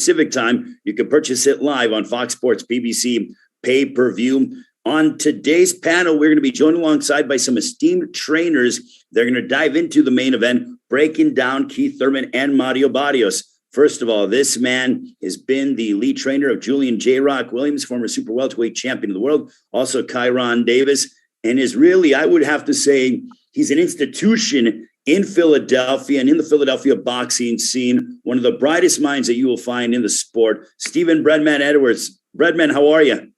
Pacific time. You can purchase it live on FOX Sports PBC Pay-Per-View. On today's panel, we're going to be joined alongside by some esteemed trainers. They're going to dive into the main event, breaking down Keith Thurman and Mario Barrios. First of all, this man has been the lead trainer of Julian J. Rock Williams, former super welterweight champion of the world, also Kyron Davis, and is really, I would have to say, he's an institution in Philadelphia and in the Philadelphia boxing scene, one of the brightest minds that you will find in the sport. Stephen Breadman Edwards. Breadman, how are you?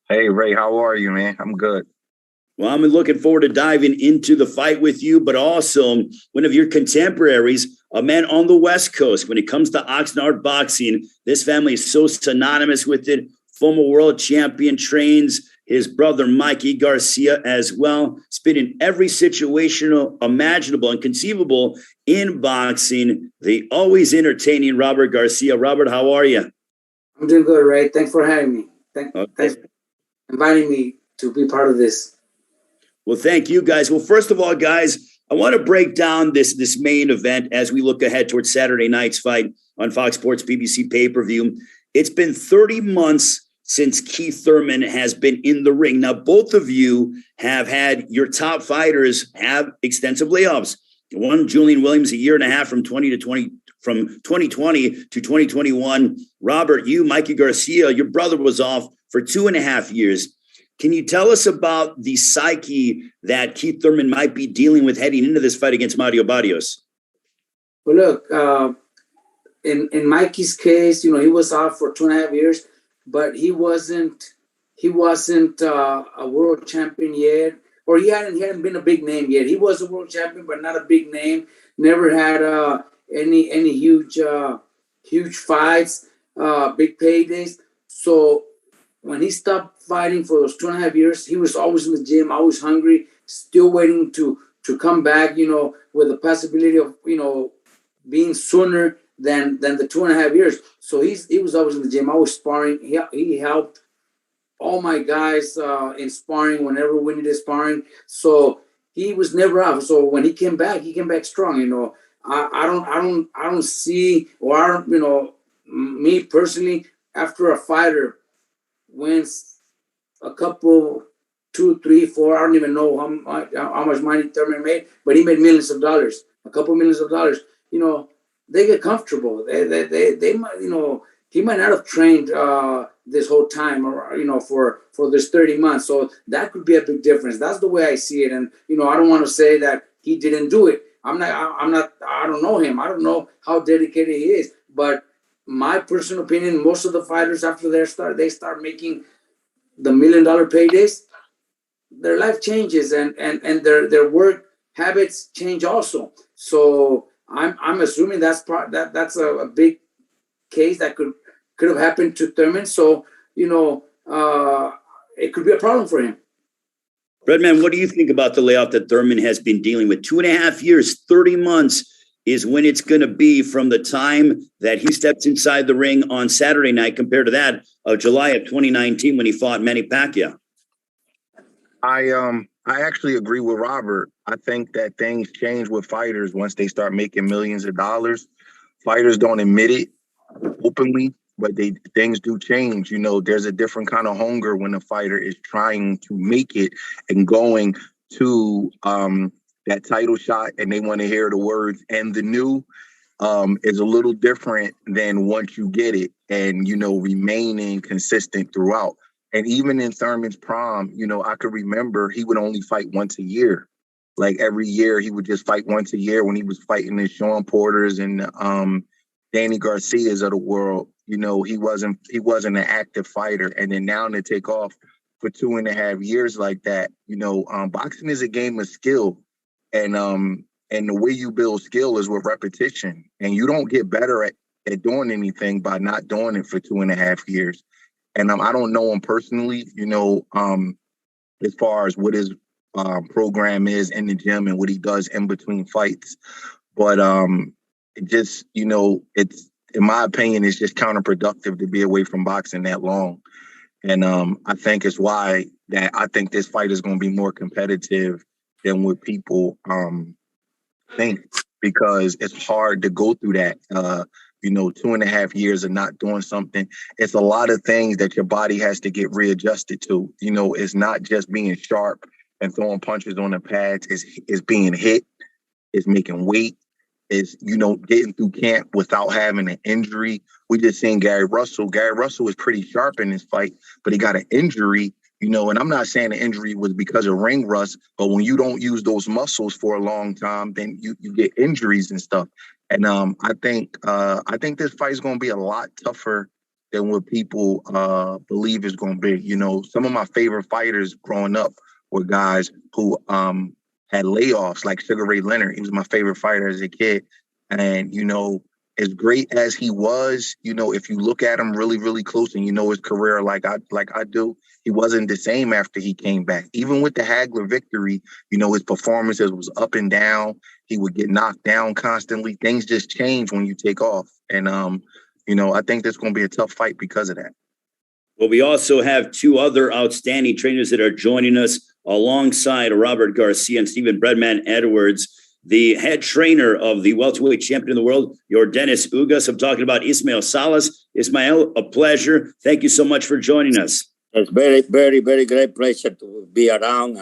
Hey, Ray, how are you, man? I'm good. Well, I'm looking forward to diving into the fight with you, but also one of your contemporaries, a man on the West Coast. When it comes to Oxnard boxing, this family is so synonymous with it. Former world champion, trains his brother, Mikey Garcia, as well. Spit in every situation imaginable and conceivable in boxing. The always entertaining Robert Garcia. Robert, how are you? I'm doing good, Ray. Thanks for having me. Thanks for inviting me to be part of this. Well, thank you, guys. Well, first of all, guys, I want to break down this main event as we look ahead towards Saturday night's fight on FOX Sports PBC Pay-Per-View. It's been 30 months since Keith Thurman has been in the ring. Now, both of you have had your top fighters have extensive layoffs. One, Julian Williams, a year and a half from 2020 to 2021. Robert, you, Mikey Garcia, your brother was off for 2.5 years. Can you tell us about the psyche that Keith Thurman might be dealing with heading into this fight against Mario Barrios? Well, look, in Mikey's case, he was off for 2.5 years, but he wasn't a world champion yet, or he hadn't been a big name yet. He was a world champion, but not a big name. Never had any huge fights, big paydays. So when he stopped fighting for those 2.5 years, he was always in the gym, always hungry, still waiting to come back, with the possibility of, being sooner than the 2.5 years. So he was always in the gym, always sparring. He helped all my guys in sparring whenever we needed sparring. So he was never off. So when he came back strong. I don't see, or me personally, after a fighter wins a couple, 2, 3, 4, I don't even know how much money Thurman made, but he made millions of dollars, a couple millions of dollars. They get comfortable. They might, he might not have trained this whole time, or for this 30 months. So that could be a big difference. That's the way I see it. And I don't want to say that he didn't do it. I don't know him. I don't know how dedicated he is. But my personal opinion, most of the fighters after they start making the $1 million paydays, their life changes and their work habits change also. So I'm assuming that's a big case that could have happened to Thurman. So it could be a problem for him. Breadman, what do you think about the layoff that Thurman has been dealing with? 2.5 years, 30 months is when it's going to be from the time that he steps inside the ring on Saturday night compared to that of July of 2019 when he fought Manny Pacquiao. I actually agree with Robert. I think that things change with fighters once they start making millions of dollars. Fighters don't admit it openly, but things do change. There's a different kind of hunger when a fighter is trying to make it and going to that title shot, and they want to hear the words "and the new" is a little different than once you get it and remaining consistent throughout. And even in Thurman's prime, I could remember he would only fight once a year. Like every year, he would just fight once a year when he was fighting the Sean Porters and Danny Garcias of the world. He wasn't an active fighter. And then now to take off for 2.5 years like that, boxing is a game of skill. And the way you build skill is with repetition. And you don't get better at doing anything by not doing it for 2.5 years. And I don't know him personally, as far as what his program is in the gym and what he does in between fights. But it just, it's, in my opinion, it's just counterproductive to be away from boxing that long. And I think it's why that I think this fight is going to be more competitive than what people think, because it's hard to go through that. 2.5 years of not doing something. It's a lot of things that your body has to get readjusted to. It's not just being sharp and throwing punches on the pads. It's being hit. It's making weight. It's, getting through camp without having an injury. We just seen Gary Russell. Gary Russell was pretty sharp in this fight, but he got an injury, and I'm not saying the injury was because of ring rust, but when you don't use those muscles for a long time, then you get injuries and stuff. And I think this fight is going to be a lot tougher than what people believe it's going to be. Some of my favorite fighters growing up were guys who had layoffs, like Sugar Ray Leonard. He was my favorite fighter as a kid. And, as great as he was, if you look at him really, really close and his career like I do, he wasn't the same after he came back. Even with the Hagler victory, his performances was up and down. He would get knocked down constantly. Things just change when you take off. And, I think that's going to be a tough fight because of that. Well, we also have two other outstanding trainers that are joining us alongside Robert Garcia and Stephen Breadman Edwards, the head trainer of the welterweight champion of the world, your Dennis Ugas. I'm talking about Ismael Salas. Ismael, a pleasure. Thank you so much for joining us. It's very, very, very great pleasure to be around.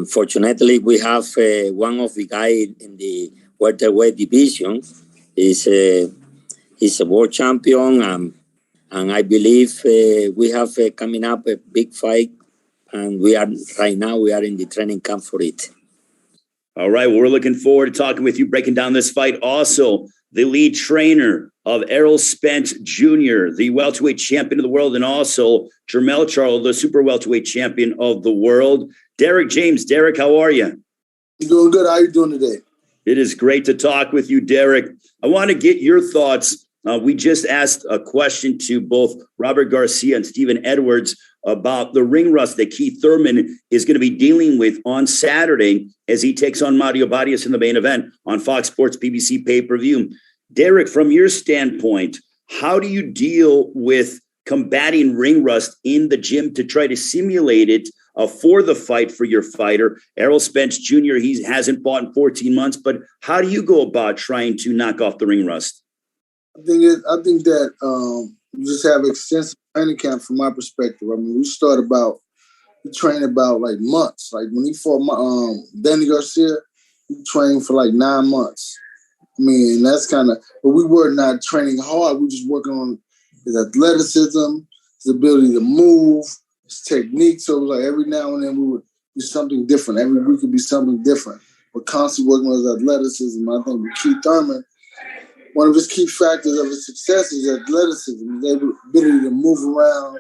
Fortunately, we have one of the guys in the welterweight division. He's a world champion. And I believe we have coming up a big fight, and we are in the training camp for it. All right, well, we're looking forward to talking with you, breaking down this fight. Also, the lead trainer of Errol Spence Jr., the welterweight champion of the world, and also Jermell Charlo, the super welterweight champion of the world. Derrick James. Derrick, how are you? I'm doing good. How are you doing today? It is great to talk with you, Derrick. I want to get your thoughts. We just asked a question to both Robert Garcia and Stephen Edwards about the ring rust that Keith Thurman is going to be dealing with on Saturday as he takes on Mario Barrios in the main event on FOX Sports PBC Pay-Per-View. Derrick, from your standpoint, how do you deal with combating ring rust in the gym to try to simulate it for the fight for your fighter? Errol Spence Jr., he hasn't fought in 14 months, but how do you go about trying to knock off the ring rust? I think that you just have extensive training camp from my perspective. I mean, we trained about like months. Like when he fought Danny Garcia, we trained for like 9 months. I mean, and that's kind of, but we were not training hard. We were just working on his athleticism, his ability to move, his technique. So it was like every now and then we would do something different. Every week would be something different. We're constantly working on his athleticism. I think with Keith Thurman, one of his key factors of his success is athleticism, his ability to move around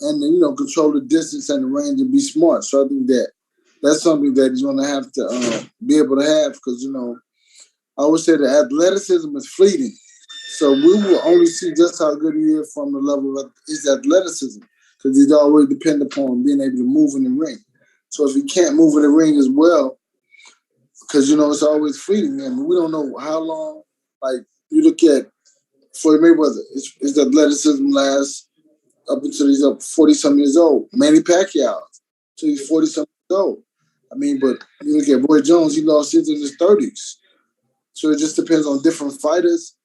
and, control the distance and the range and be smart. So I think that's something that he's going to have to be able to have because, I always say that athleticism is fleeting. So we will only see just how good he is from the level of his athleticism because he's always dependent upon being able to move in the ring. So if he can't move in the ring as well, because, it's always fleeting. I mean, we don't know how long. Like, you look at Floyd Mayweather, his athleticism lasts up until he's up 40-something years old. Manny Pacquiao, until he's 40-something years old. I mean, but you look at Roy Jones, he lost his in his 30s. So it just depends on different fighters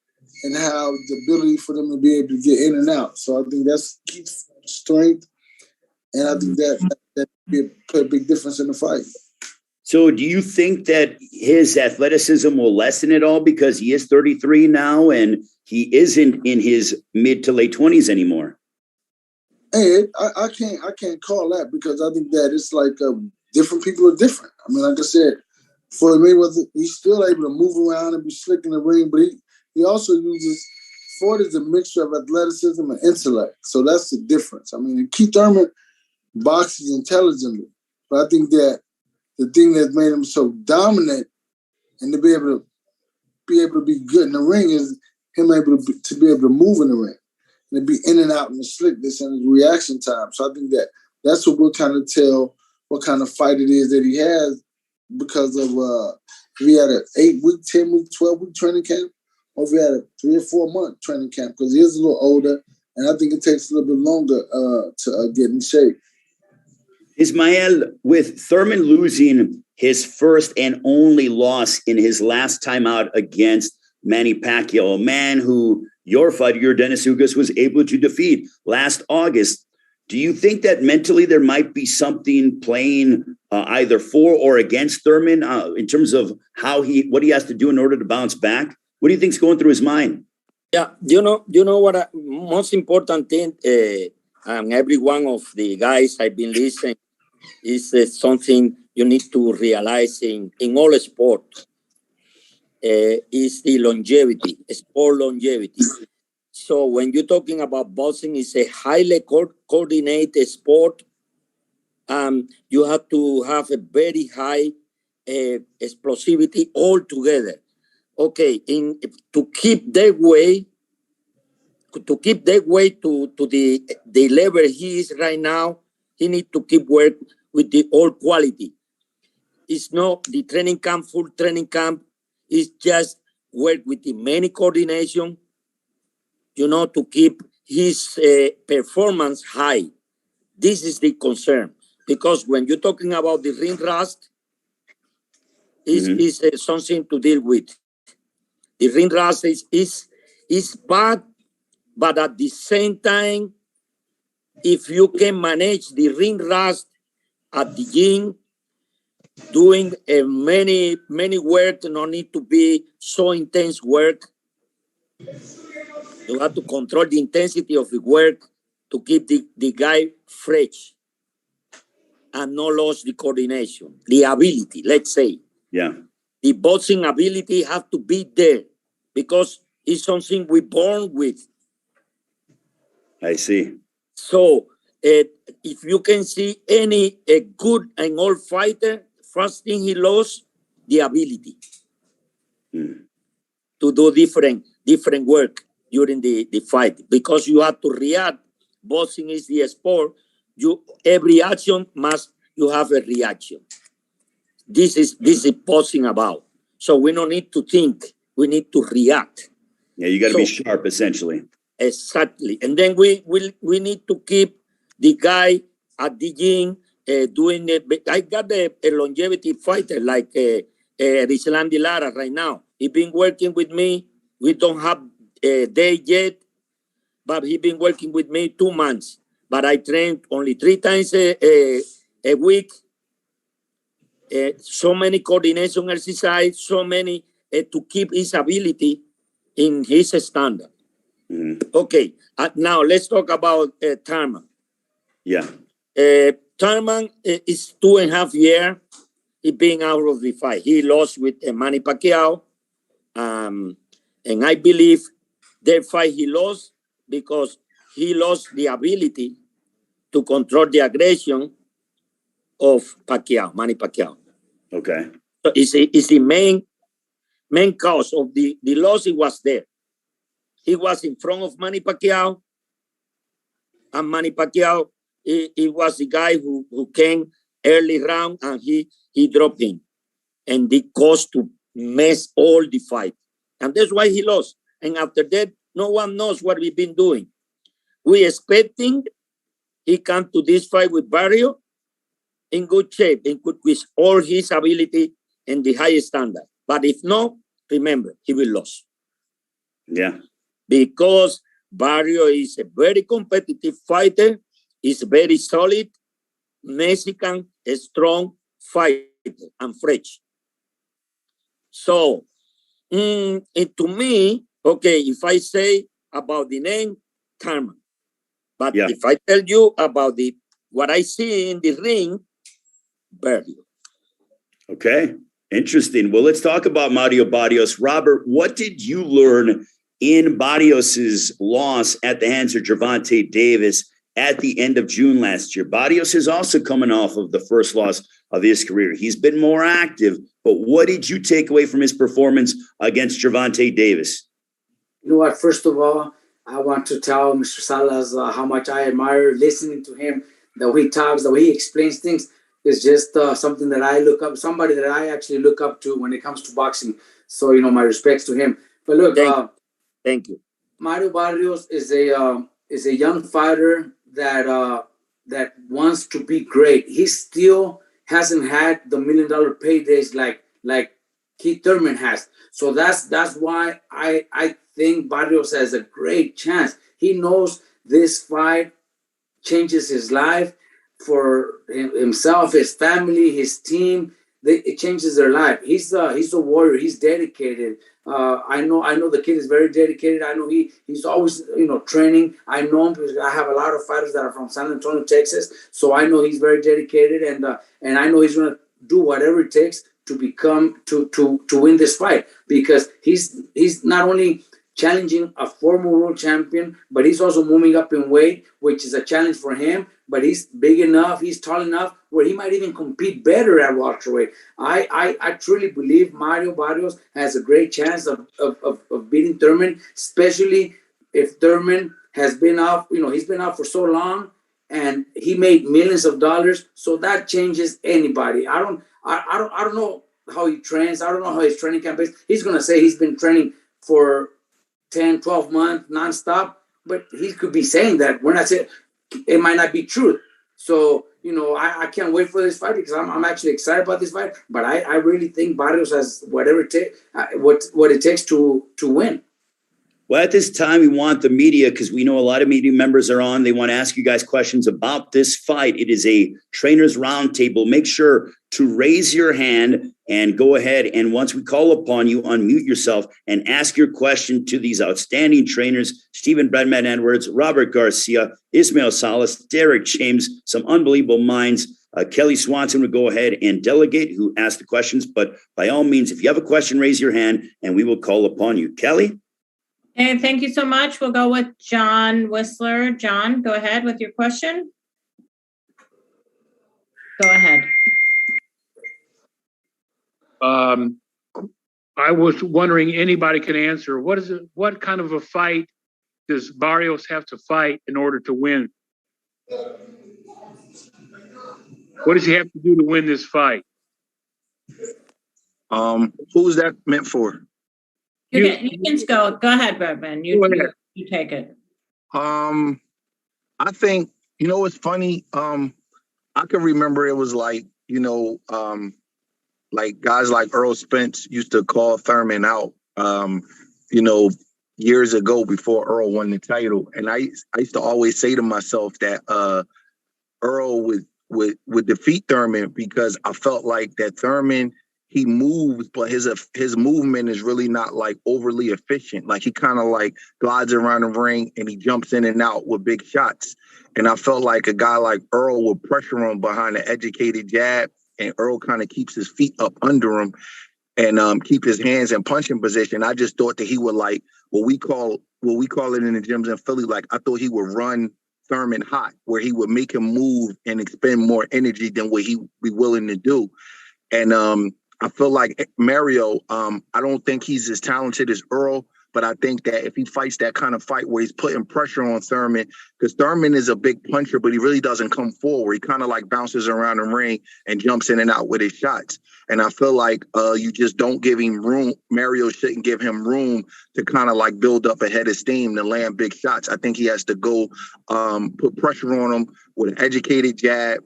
and how the ability for them to be able to get in and out. So I think that's Keith's strength, and I think that play a big difference in the fight. So do you think that his athleticism will lessen at all because he is 33 now and he isn't in his mid to late 20s anymore? Hey, I can't call that because I think that it's like different people are different. I mean, like I said, Floyd Mayweather, he's still able to move around and be slick in the ring, but he also uses Ford is a mixture of athleticism and intellect. So that's the difference. I mean, Keith Thurman boxes intelligently, but I think that the thing that made him so dominant and to be able to be good in the ring is him able to be able to move in the ring and to be in and out in the slickness and his reaction time. So I think that that's what we'll kind of tell what kind of fight it is that he has because of if he had an 8-week, 10-week, 12-week training camp or if he had a 3 or 4 month training camp because he is a little older and I think it takes a little bit longer to get in shape. Ismael, with Thurman losing his first and only loss in his last time out against Manny Pacquiao, a man who your fighter, Dennis Ugas, was able to defeat last August. Do you think that mentally there might be something playing either for or against Thurman in terms of what he has to do in order to bounce back? What do you think's going through his mind? Yeah, you know what? Most important thing, and every one of the guys I've been listening is something you need to realize in all sports is the longevity, sport longevity. So when you're talking about boxing, it's a highly coordinated sport. You have to have a very high explosivity altogether. Okay, to keep that way to the level he is right now, he needs to keep work with the all quality. It's not the training camp, full training camp. It's just work with the many coordination, to keep his performance high. This is the concern, because when you're talking about the ring rust, is something to deal with. The ring rust is bad, but at the same time, if you can manage the ring rust at the gym, doing many work, no need to be so intense work. You have to control the intensity of the work to keep the guy fresh and not lose the coordination, the ability, let's say. Yeah. The boxing ability has to be there because it's something we're born with. I see. So if you can see a good and old fighter, first thing he lost, the ability to do different work during the fight, because you have to react. Boxing is the sport. Every action you have a reaction. This is boxing about. So we don't need to think. We need to react. Yeah, you got to be sharp, essentially. Exactly. And then we need to keep the guy at the gym doing it. I got a longevity fighter like Rislan de Lara right now. He's been working with me. We don't have a day yet, but he's been working with me 2 months. But I train only 3 times a week. So many coordination exercise, so many to keep his ability in his standard. Okay, now let's talk about Thurman. Yeah. Thurman is 2.5 years. He being out of the fight. He lost with Manny Pacquiao. And I believe that fight he lost because he lost the ability to control the aggression of Manny Pacquiao. Okay. So it's the main cause of the loss. It was there. He was in front of Manny Pacquiao, and Manny Pacquiao, he was the guy who came early round, and he dropped him, and the caused to mess all the fight, and that's why he lost. And after that, no one knows what we've been doing. We expecting he come to this fight with Barrios in good shape and with all his ability and the highest standard. But if not, remember, he will lose. Yeah. Because Barrios is a very competitive fighter, is very solid, Mexican, strong fighter, and fresh. So, to me, okay, if I say about the name, Thurman, but if I tell you about what I see in the ring, Barrios. Okay, interesting. Well, let's talk about Mario Barrios. Robert, what did you learn in Barrios's loss at the hands of Gervonta Davis at the end of June last year? Barrios is also coming off of the first loss of his career. He's been more active, but what did you take away from his performance against Gervonta Davis? You know what? First of all, I want to tell Mr. Salas how much I admire listening to him, the way he talks, the way he explains things. Is just something that I look up, somebody that I actually look up to when it comes to boxing. So, my respects to him. But look, thank you. Mario Barrios is a young fighter that wants to be great. He still hasn't had the $1 million paydays like Keith Thurman has. So that's why I think Barrios has a great chance. He knows this fight changes his life for himself, his family, his team. It changes their life. He's a warrior. He's dedicated. I know the kid is very dedicated. I know he's always training. I know him because I have a lot of fighters that are from San Antonio, Texas. So I know he's very dedicated, and I know he's going to do whatever it takes to become to win this fight, because he's not only challenging a former world champion, but he's also moving up in weight, which is a challenge for him. But he's big enough, he's tall enough where he might even compete better at welterweight. I truly believe Mario Barrios has a great chance of beating Thurman, especially if Thurman has been out. He's been out for so long, and he made millions of dollars. So that changes anybody. I don't know how he trains. I don't know how his training camp is. He's gonna say he's been training for 10, 12 months nonstop, but he could be saying that. We're not saying it might not be true. So, I can't wait for this fight, because I'm actually excited about this fight, but I really think Barrios has whatever it takes, what it takes to win. Well, at this time, we want the media, because we know a lot of media members are on. They want to ask you guys questions about this fight. It is a trainers roundtable. Make sure to raise your hand and go ahead. And once we call upon you, unmute yourself and ask your question to these outstanding trainers: Stephen Breadman Edwards, Robert Garcia, Ismael Salas, Derrick James, some unbelievable minds. Kelly Swanson would go ahead and delegate who asked the questions. But by all means, if you have a question, raise your hand and we will call upon you. Kelly? Hey, thank you so much. We'll go with John Whistler. John, go ahead with your question. Go ahead. I was wondering, anybody can answer. What kind of a fight does Barrios have to fight in order to win? What does he have to do to win this fight? Who's that meant for? You can go. Go ahead, Breadman. You take it. I think, it's funny. I can remember it was like guys like Earl Spence used to call Thurman out, years ago before Earl won the title. And I used to always say to myself that Earl would defeat Thurman, because I felt like that Thurman, he moves, but his movement is really not like overly efficient. Like he kind of like glides around the ring and he jumps in and out with big shots. And I felt like a guy like Earl would pressure him behind an educated jab, and Earl kind of keeps his feet up under him and keep his hands in punching position. I just thought that he would like what we call it in the gyms in Philly. Like I thought he would run Thurman hot, where he would make him move and expend more energy than what he be willing to do. And I feel like Mario, I don't think he's as talented as Earl, but I think that if he fights that kind of fight where he's putting pressure on Thurman, because Thurman is a big puncher, but he really doesn't come forward. He kind of like bounces around the ring and jumps in and out with his shots. And I feel like you just don't give him room. Mario shouldn't give him room to kind of like build up a head of steam to land big shots. I think he has to go put pressure on him with an educated jab,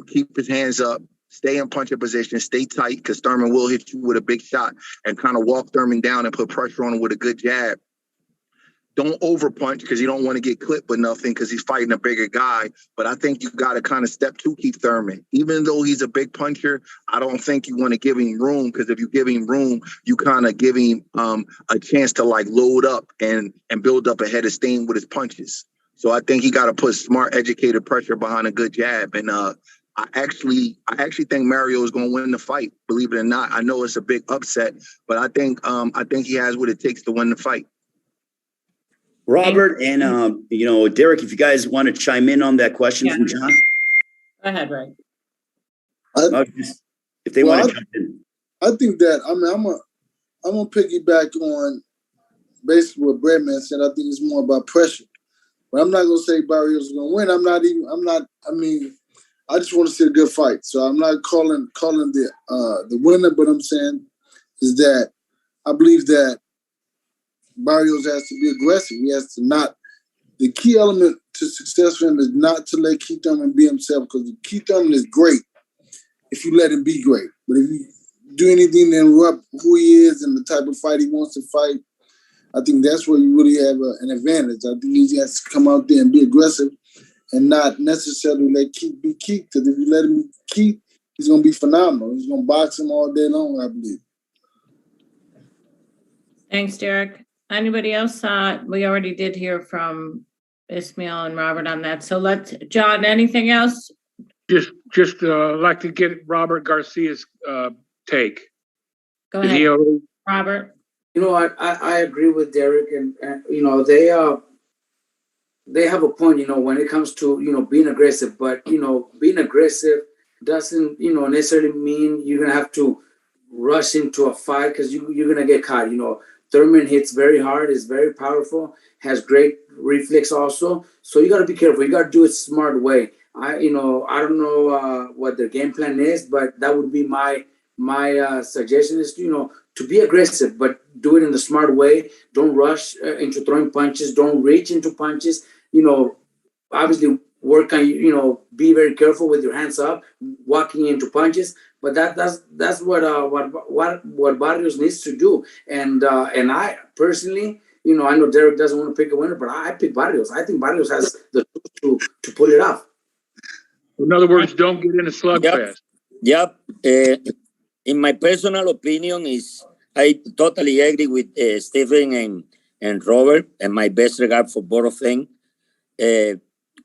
keep his hands up, stay in punching position, stay tight, because Thurman will hit you with a big shot, and kind of walk Thurman down and put pressure on him with a good jab. Don't over punch, because you don't want to get clipped with nothing, because he's fighting a bigger guy. But I think you got to kind of step to Keith Thurman. Even though he's a big puncher, I don't think you want to give him room, because if you give him room, you kind of give him a chance to like load up and build up a head of steam with his punches. So I think he got to put smart, educated pressure behind a good jab. And I actually think Mario is going to win the fight. Believe it or not, I know it's a big upset, but I think he has what it takes to win the fight. Robert and Derrick, if you guys want to chime in on that question from John, go ahead, Ray. If they want to chime in, I think that I'm gonna piggyback on basically what Breadman said. I think it's more about pressure, but I'm not gonna say Barrios is gonna win. I just want to see a good fight. So I'm not calling the winner, but I'm saying is that I believe that Barrios has to be aggressive. He has to not. The key element to success for him is not to let Keith Thurman be himself, because Keith Thurman is great if you let him be great. But if you do anything to interrupt who he is and the type of fight he wants to fight. I think that's where you really have an advantage. I think he has to come out there and be aggressive and not necessarily let Keith be Keith. Because if you let him be Keith, he's going to be phenomenal. He's going to box him all day long, I believe. Thanks, Derrick. Anybody else? We already did hear from Ismael and Robert on that. So John, anything else? Just like to get Robert Garcia's take. Go ahead, Robert. You know, I agree with Derrick, and you know, they have a point, you know, when it comes to, you know, being aggressive, but, you know, being aggressive doesn't, you know, necessarily mean you're going to have to rush into a fight because you're going to get caught. You know, Thurman hits very hard, is very powerful, has great reflex also. So you got to be careful. You got to do it smart way. I don't know what their game plan is, but that would be my suggestion is, you know, to be aggressive, but do it in the smart way. Don't rush into throwing punches. Don't reach into punches. You know, obviously work on, you know, be very careful with your hands up, walking into punches. But that's what Barrios needs to do. And I personally, you know, I know Derrick doesn't want to pick a winner, but I pick Barrios. I think Barrios has the tools to pull it off. In other words, don't get in a slugfest. Yep. In my personal opinion, I totally agree with Stephen and Robert, and my best regard for both of them.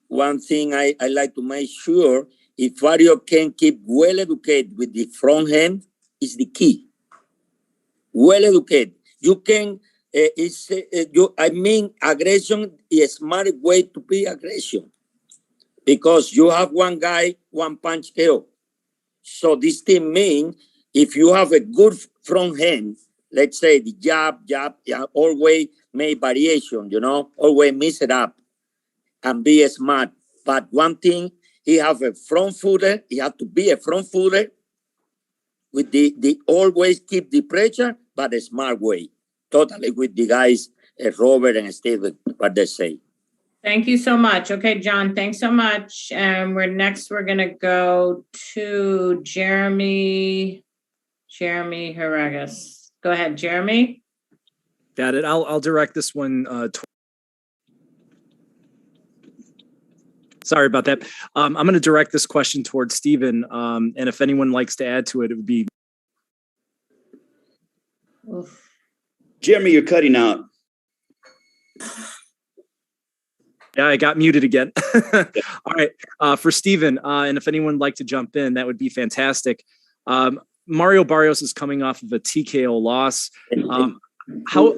One thing I like to make sure, if Barrios can keep well educated with the front hand, is the key. Well educated. You can, aggression is a smart way to be aggression. Because you have one guy, one punch KO. So this thing means if you have a good front hand, let's say the jab, always make variation, you know, always mix it up and be smart. But one thing, he have a front footer. He have to be a front footer with the always keep the pressure, but a smart way. Totally with the guys, Robert and Steven, what they say. Thank you so much. Okay, John, thanks so much. And we're going to go to Jeremy Haragas. Go ahead, Jeremy. Got it. I'll direct this one. Sorry about that. I'm going to direct this question towards Steven. And if anyone likes to add to it, it would be. Oof. Jeremy, you're cutting out. Yeah, I got muted again. All right. For Steven, and if anyone would like to jump in, that would be fantastic. Mario Barrios is coming off of a TKO loss. How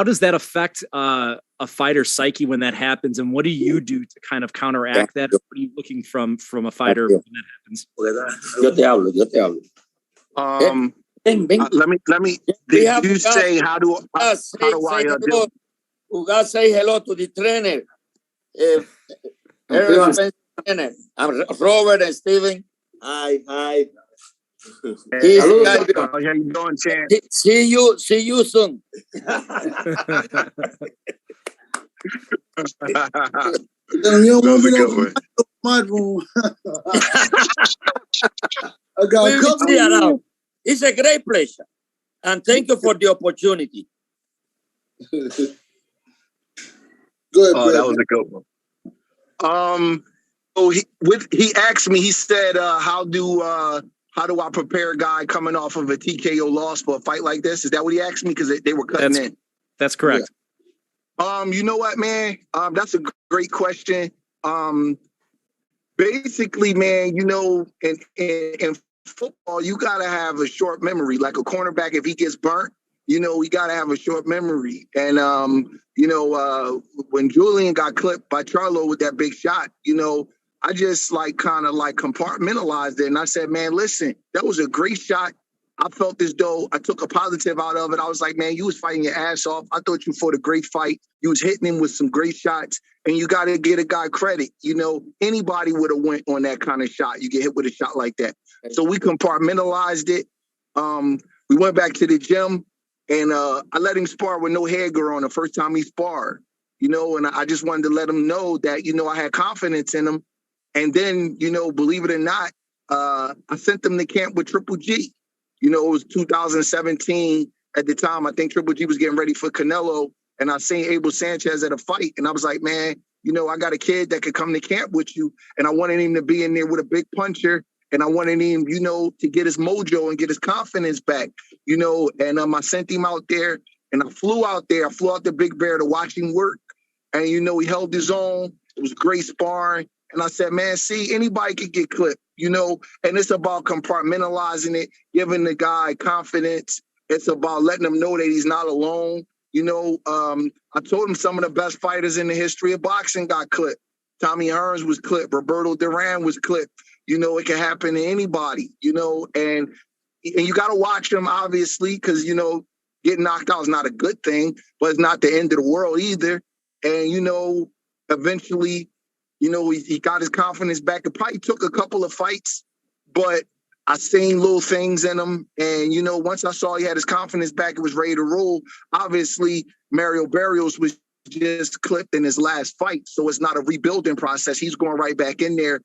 does that affect a fighter's psyche when that happens? And what do you do to kind of counteract that? What are you looking from a fighter when that happens? Yo te hablo. Let me. Did you say how do I do? You gotta say hello to the trainer. Robert and Steven. Hi. How you doing, Chan? See you soon. You don't want me to my room. I got a couple. It's a great pleasure, and thank you for the opportunity. Good. Oh, that was a good one. So he asked me. He said, "How do I prepare a guy coming off of a TKO loss for a fight like this?" Is that what he asked me? Because they were cutting in. That's correct. Yeah. You know what, man? That's a great question. Basically, man, you know, in football, you gotta have a short memory. Like a cornerback, if he gets burnt, you know, we gotta have a short memory. And you know, when Julian got clipped by Charlo with that big shot, you know, I just kind of compartmentalized it. And I said, man, listen, that was a great shot. I felt as though I took a positive out of it. I was like, man, you was fighting your ass off. I thought you fought a great fight. You was hitting him with some great shots. And you got to get a guy credit. You know, anybody would have went on that kind of shot. You get hit with a shot like that. So we compartmentalized it. We went back to the gym. And I let him spar with no headgear on the first time he sparred. You know, and I just wanted to let him know that, you know, I had confidence in him. And then, you know, believe it or not, I sent them to camp with Triple G. You know, it was 2017 at the time. I think Triple G was getting ready for Canelo, and I seen Abel Sanchez at a fight, and I was like, man, you know, I got a kid that could come to camp with you, and I wanted him to be in there with a big puncher, and I wanted him, you know, to get his mojo and get his confidence back, you know, and I sent him out there, and I flew out there. I flew out to Big Bear to watch him work, and, you know, he held his own. It was great sparring, and I said, man, see, anybody could get clipped, you know, and it's about compartmentalizing it, giving the guy confidence. It's about letting him know that he's not alone. You know, I told him some of the best fighters in the history of boxing got clipped. Tommy Hearns was clipped. Roberto Duran was clipped. You know, it can happen to anybody, you know, and you got to watch him, obviously, because, you know, getting knocked out is not a good thing, but it's not the end of the world either. And, you know, eventually, you know, he got his confidence back. It probably took a couple of fights, but I seen little things in him. And, you know, once I saw he had his confidence back, it was ready to roll. Obviously, Mario Barrios was just clipped in his last fight. So it's not a rebuilding process. He's going right back in there.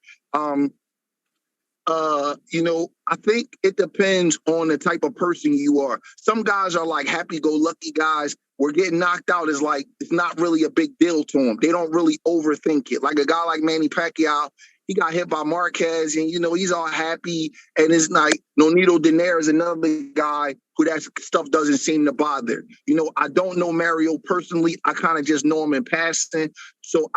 You know, I think it depends on the type of person you are. Some guys are like happy-go-lucky guys where getting knocked out is like, it's not really a big deal to them. They don't really overthink it. Like a guy like Manny Pacquiao, he got hit by Marquez and, you know, he's all happy. And it's like Nonito Donaire is another guy who that stuff doesn't seem to bother. You know, I don't know Mario personally. I kind of just know him in passing. So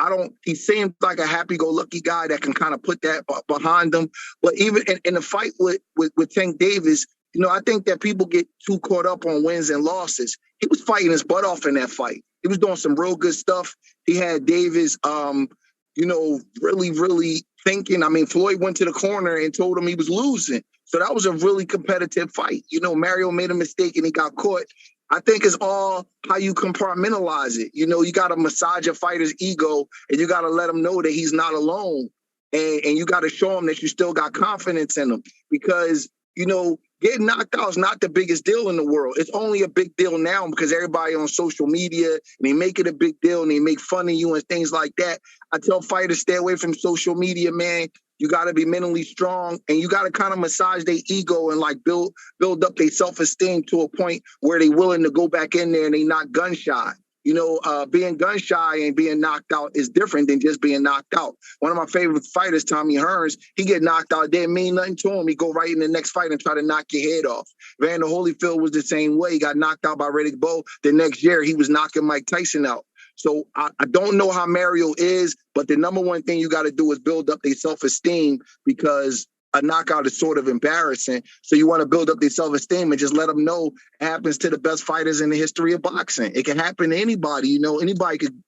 he seems like a happy-go-lucky guy that can kind of put that behind him. But even in the fight with Tank Davis, you know, I think that people get too caught up on wins and losses. He was fighting his butt off in that fight. He was doing some real good stuff. He had Davis, you know, really, really thinking. I mean, Floyd went to the corner and told him he was losing. So that was a really competitive fight. You know, Mario made a mistake and he got caught. I think it's all how you compartmentalize it. You know, you got to massage a fighter's ego and you got to let him know that he's not alone. And you got to show him that you still got confidence in him because, you know, getting knocked out is not the biggest deal in the world. It's only a big deal now because everybody on social media, and they make it a big deal and they make fun of you and things like that. I tell fighters, stay away from social media, man. You got to be mentally strong and you got to kind of massage their ego and like build up their self-esteem to a point where they willing to go back in there and they not gun shy. You know, being gun shy and being knocked out is different than just being knocked out. One of my favorite fighters, Tommy Hearns, he get knocked out. It didn't mean nothing to him. He go right in the next fight and try to knock your head off. Vander Holyfield was the same way. He got knocked out by Riddick Bowe. The next year, he was knocking Mike Tyson out. So I don't know how Mario is, but the number one thing you got to do is build up their self-esteem because a knockout is sort of embarrassing. So you want to build up their self-esteem and just let them know it happens to the best fighters in the history of boxing. It can happen to anybody. You know, anybody could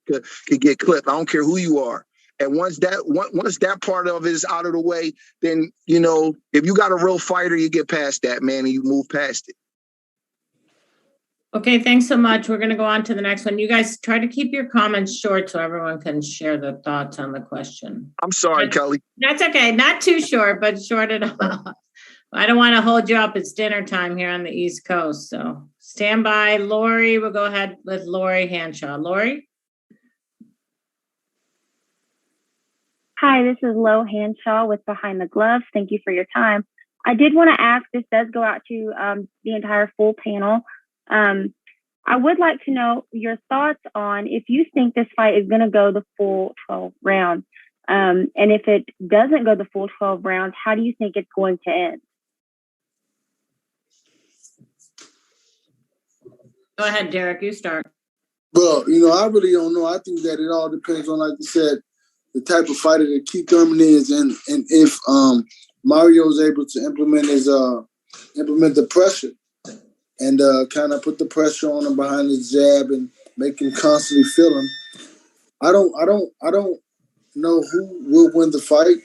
get clipped. I don't care who you are. And once that part of it is out of the way, then, you know, if you got a real fighter, you get past that, man, and you move past it. Okay, thanks so much. We're going to go on to the next one. You guys try to keep your comments short so everyone can share their thoughts on the question. I'm sorry, Kelly. That's okay. Not too short, but short enough. I don't want to hold you up. It's dinner time here on the East Coast. So stand by. Lori, we'll go ahead with Lori Hanshaw. Lori? Hi, this is Lo Hanshaw with Behind the Gloves. Thank you for your time. I did want to ask, this does go out to the entire full panel. I would like to know your thoughts on if you think this fight is going to go the full 12 rounds. And if it doesn't go the full 12 rounds, how do you think it's going to end? Go ahead, Derrick, you start. Well, you know, I really don't know. I think that it all depends on, like you said, the type of fighter that Keith Thurman is and if Mario is able to implement the pressure. And kind of put the pressure on him behind his jab and make him constantly feel him. I don't know who will win the fight.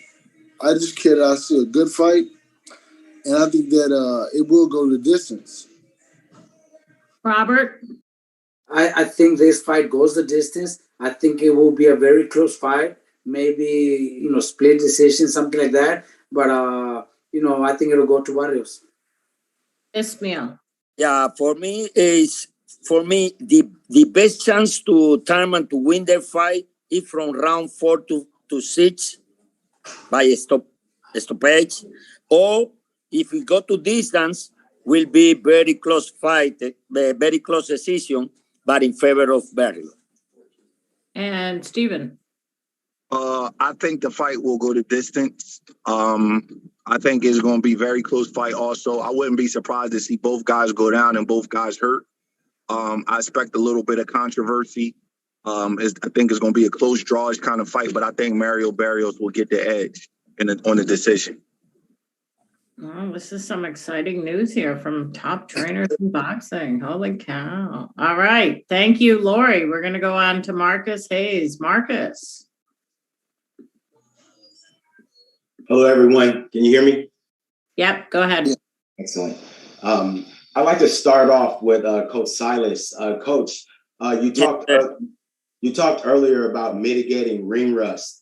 I just care that I see a good fight, and I think that it will go the distance. Robert? I think this fight goes the distance. I think it will be a very close fight. Maybe, you know, split decision, something like that. But, you know, I think it'll go to Barrios. Ismael. Yeah, for me, the best chance to Thurman to win their fight is from round 4 to 6 by stoppage. Or if we go to distance, will be very close fight, very close decision, but in favor of Barrios. And Stephen. I think the fight will go to distance. I think it's going to be a very close fight also. I wouldn't be surprised to see both guys go down and both guys hurt. I expect a little bit of controversy. I think it's going to be a close drawish kind of fight, but I think Mario Barrios will get the edge on the decision. Oh, this is some exciting news here from top trainers in boxing. Holy cow. All right. Thank you, Lori. We're going to go on to Marcus Hayes. Marcus. Hello, everyone. Can you hear me? Yep, go ahead. Excellent. I'd like to start off with Coach Salas. Coach, you talked earlier about mitigating ring rust.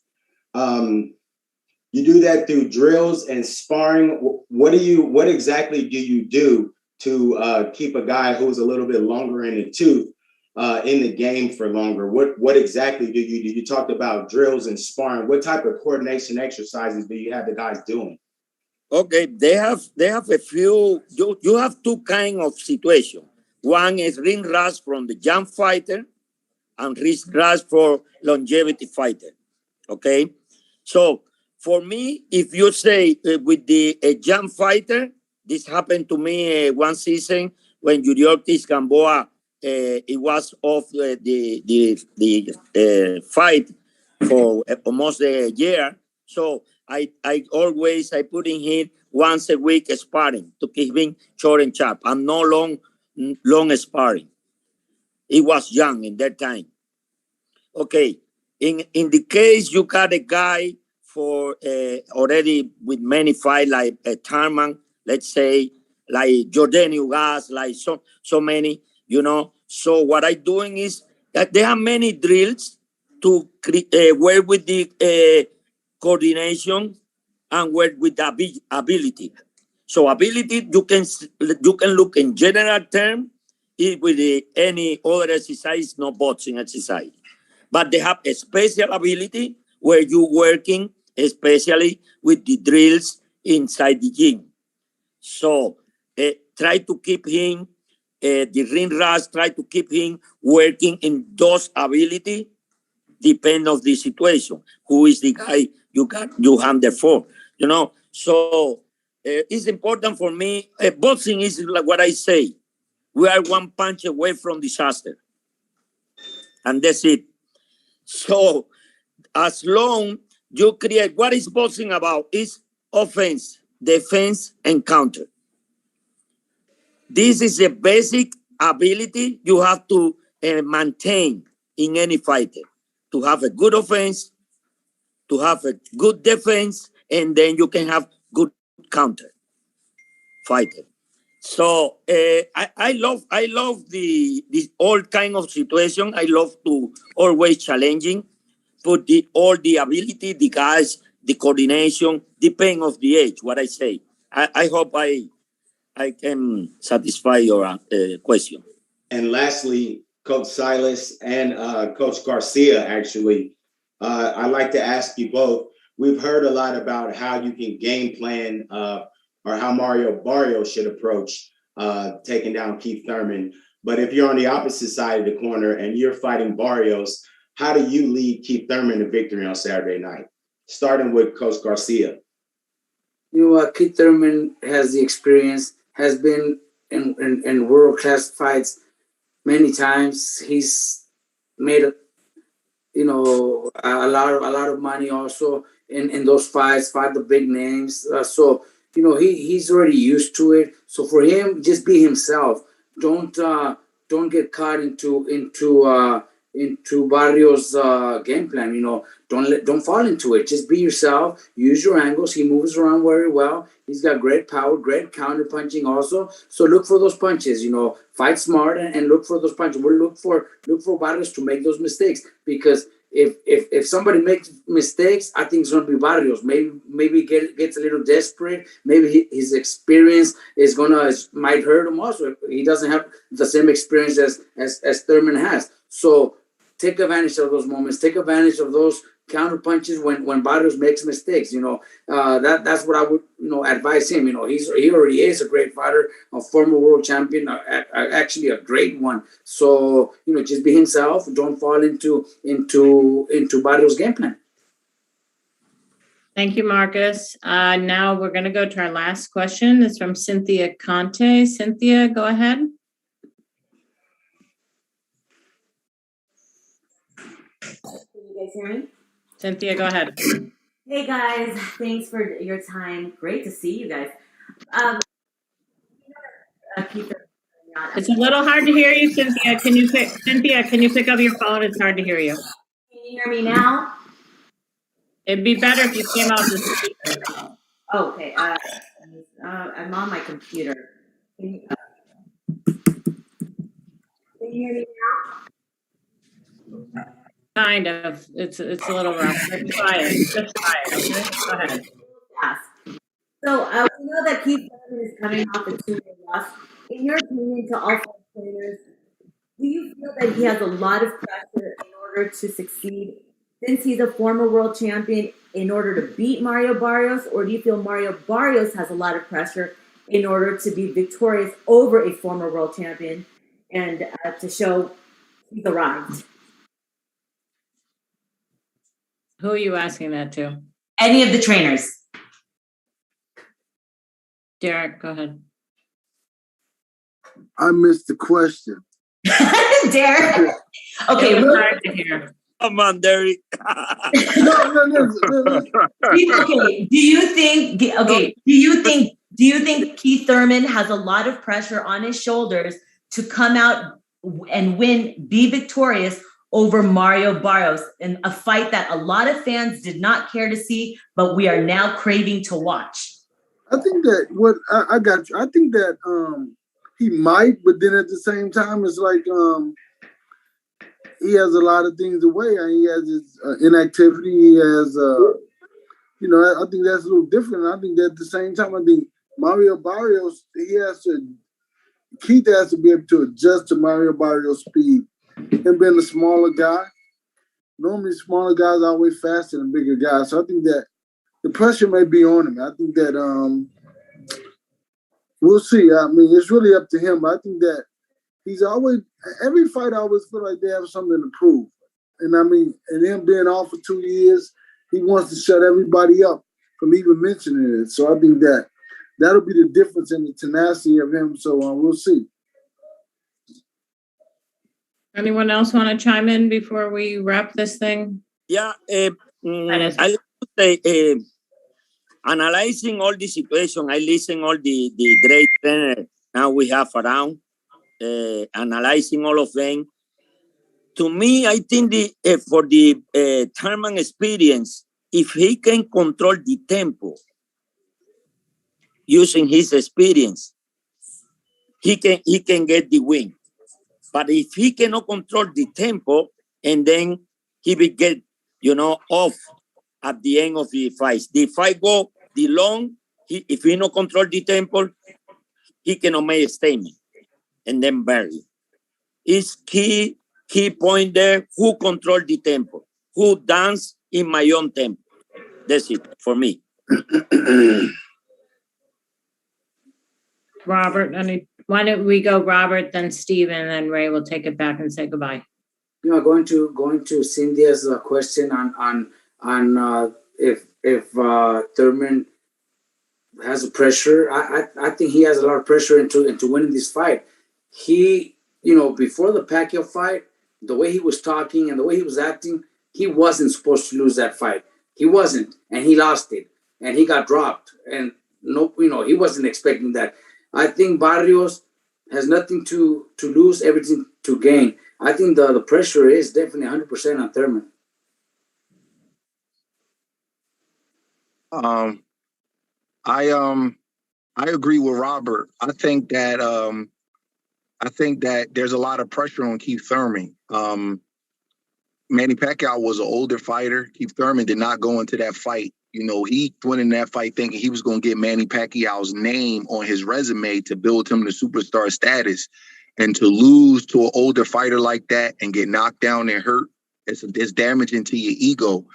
You do that through drills and sparring. What exactly do you do to keep a guy who's a little bit longer in the tooth in the game for longer? What exactly do you do? You talked about drills and sparring. What type of coordination exercises do you have the guys doing? Okay, they have a few. You have two kind of situation. One is ring rust from the young fighter, and ring rust for longevity fighter. Okay, so for me, if you say with the young fighter, this happened to me one season when Yuriortis Gamboa. It was off the fight for almost a year. So I always put in him once a week sparring to keep him short and sharp and no long sparring. He was young in that time. Okay, in the case you got a guy for already with many fights like Thurman, let's say, like Jordan Ugas, like so many. So what I'm doing is that there are many drills to work with the coordination and work with the ability. So ability, you can look in general term with any other exercise, no boxing exercise. But they have a special ability where you're working especially with the drills inside the gym. So try to keep him the ring rust, try to keep him working in those ability, depend of the situation. Who is the guy you hand there for? So it's important for me. Boxing is like what I say. We are one punch away from disaster. And that's it. So as long you create, what is boxing about? Is offense, defense, and counter. This is a basic ability you have to maintain in any fighter. To have a good offense, to have a good defense, and then you can have good counter fighter. So I love this all kind of situation. I love to always challenging, put all the ability, the guys, the coordination, depending of the age. What I say, I hope I can satisfy your question. And lastly, Coach Salas and Coach Garcia, actually, I'd like to ask you both. We've heard a lot about how you can game plan or how Mario Barrios should approach taking down Keith Thurman. But if you're on the opposite side of the corner and you're fighting Barrios, how do you lead Keith Thurman to victory on Saturday night? Starting with Coach Garcia. Keith Thurman has the experience, has been in world-class fights many times. He's made a lot of money also in those fights, fought the big names. So he's already used to it. So for him, just be himself. Don't get caught into Barrios' game plan. Don't fall into it. Just be yourself. Use your angles. He moves around very well. He's got great power, great counter punching also. So look for those punches. Fight smart and look for those punches. We'll look for Barrios to make those mistakes, because if somebody makes mistakes, I think it's going to be Barrios. Maybe gets a little desperate. Maybe his experience might hurt him also. He doesn't have the same experience as Thurman has. So take advantage of those moments, take advantage of those counter punches when Barrios makes mistakes. That's what I would advise him. He already is a great fighter, a former world champion, actually a great one. So just be himself. Don't fall into Barrios' game plan. Thank you, Marcus. Now we're going to go to our last question. It's from Cynthia Conte. Cynthia, go ahead. Can you guys hear me? Cynthia, go ahead. Hey guys, thanks for your time. Great to see you guys. It's a little hard to hear you, Cynthia. Can you pick up your phone? It's hard to hear you. Can you hear me now? It'd be better if you came off the speaker. Oh, okay. I'm on my computer. Can you hear me now? Kind of. It's a little rough. Just try it. Okay? Go ahead. So we know that Keith Thurman is coming off a 2-year loss. In your opinion, to all five trainers, do you feel that he has a lot of pressure in order to succeed, since he's a former world champion, in order to beat Mario Barrios, or do you feel Mario Barrios has a lot of pressure in order to be victorious over a former world champion and to show he's arrived? Who are you asking that to? Any of the trainers. Derrick, go ahead. I missed the question. Derrick. Okay. It was hard to hear. Come on, Derrick. Okay. Do you think Keith Thurman has a lot of pressure on his shoulders to come out and be victorious over Mario Barrios in a fight that a lot of fans did not care to see, but we are now craving to watch? I think that I got you. I think that he might, but then at the same time, it's like he has a lot of things away. He has his inactivity. He has, I think that's a little different. I think that at the same time, I think Mario Barrios, Keith has to be able to adjust to Mario Barrios' speed. Him being a smaller guy, normally smaller guys are always faster than bigger guys. So I think that the pressure may be on him. I think that we'll see. I mean, it's really up to him. I think that every fight I always feel like they have something to prove. And I mean, and him being off for 2 years, he wants to shut everybody up from even mentioning it. So I think that that'll be the difference in the tenacity of him. So we'll see. Anyone else want to chime in before we wrap this thing? Yeah, I would say, analyzing all the situation, I listen all the great trainers now we have around, analyzing all of them. To me, I think for the Thurman experience, if he can control the tempo using his experience, he can get the win. But if he cannot control the tempo, and then he will get, off at the end of the fight. The fight go the long. If he not control the tempo, he cannot make a statement, and then bury. It's key point there. Who control the tempo? Who dance in my own tempo? That's it for me. Robert, why don't we go Robert, then Steven, and then Ray will take it back and say goodbye. Going to Cynthia's question on if Thurman has a pressure. I think he has a lot of pressure into winning this fight. He, before the Pacquiao fight, the way he was talking and the way he was acting, he wasn't supposed to lose that fight. He wasn't, and he lost it, and he got dropped. And he wasn't expecting that. I think Barrios has nothing to lose, everything to gain. I think the pressure is definitely 100% on Thurman. I agree with Robert. I think that there's a lot of pressure on Keith Thurman. Manny Pacquiao was an older fighter. Keith Thurman did not go into that fight. He went in that fight thinking he was going to get Manny Pacquiao's name on his resume to build him to superstar status. And to lose to an older fighter like that and get knocked down and hurt It's damaging to your ego.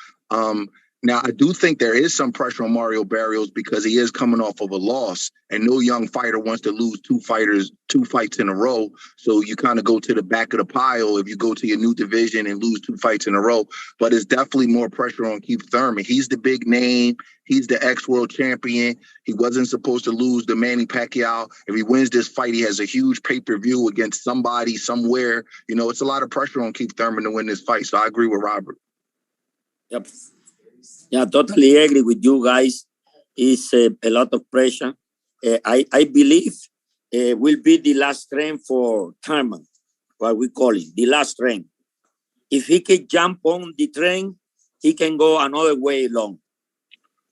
Now, I do think there is some pressure on Mario Barrios because he is coming off of a loss, and no young fighter wants to lose two fights in a row. So you kind of go to the back of the pile if you go to your new division and lose 2 fights in a row. But it's definitely more pressure on Keith Thurman. He's the big name. He's the ex-world champion. He wasn't supposed to lose to Manny Pacquiao. If he wins this fight, he has a huge pay-per-view against somebody, somewhere. You know, it's a lot of pressure on Keith Thurman to win this fight. So I agree with Robert. Yep. Yeah, totally agree with you guys. It's a lot of pressure. I believe will be the last train for Thurman, what we call it, the last train. If he can jump on the train, he can go another way long.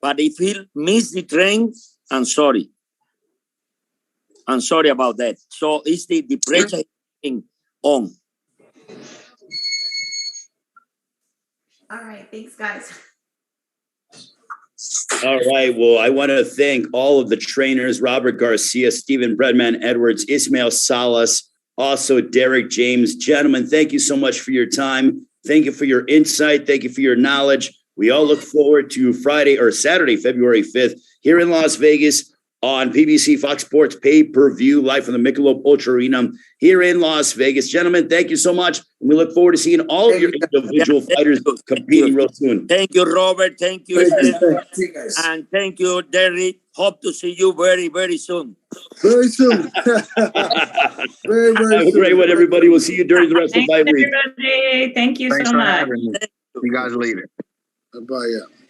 But if he miss the train, I'm sorry. I'm sorry about that. So it's the pressure on. All right, thanks, guys. All right. Well, I want to thank all of the trainers, Robert Garcia, Stephen Breadman Edwards, Ismael Salas, also Derrick James. Gentlemen, thank you so much for your time. Thank you for your insight. Thank you for your knowledge. We all look forward to Saturday, February 5th, here in Las Vegas on PBC Fox Sports Pay-Per-View, live from the Michelob ULTRA Arena here in Las Vegas. Gentlemen, thank you so much. And we look forward to seeing all of your individual fighters competing real soon. Thank you, Robert. Thank you, and thank you, Derrick. Hope to see you very, very soon. Very soon. Very, very Have a great one, everybody. We'll see you during the rest of the fight week. Everybody. Thank you Thanks so for much. having me. See you guys later. Bye. Yeah.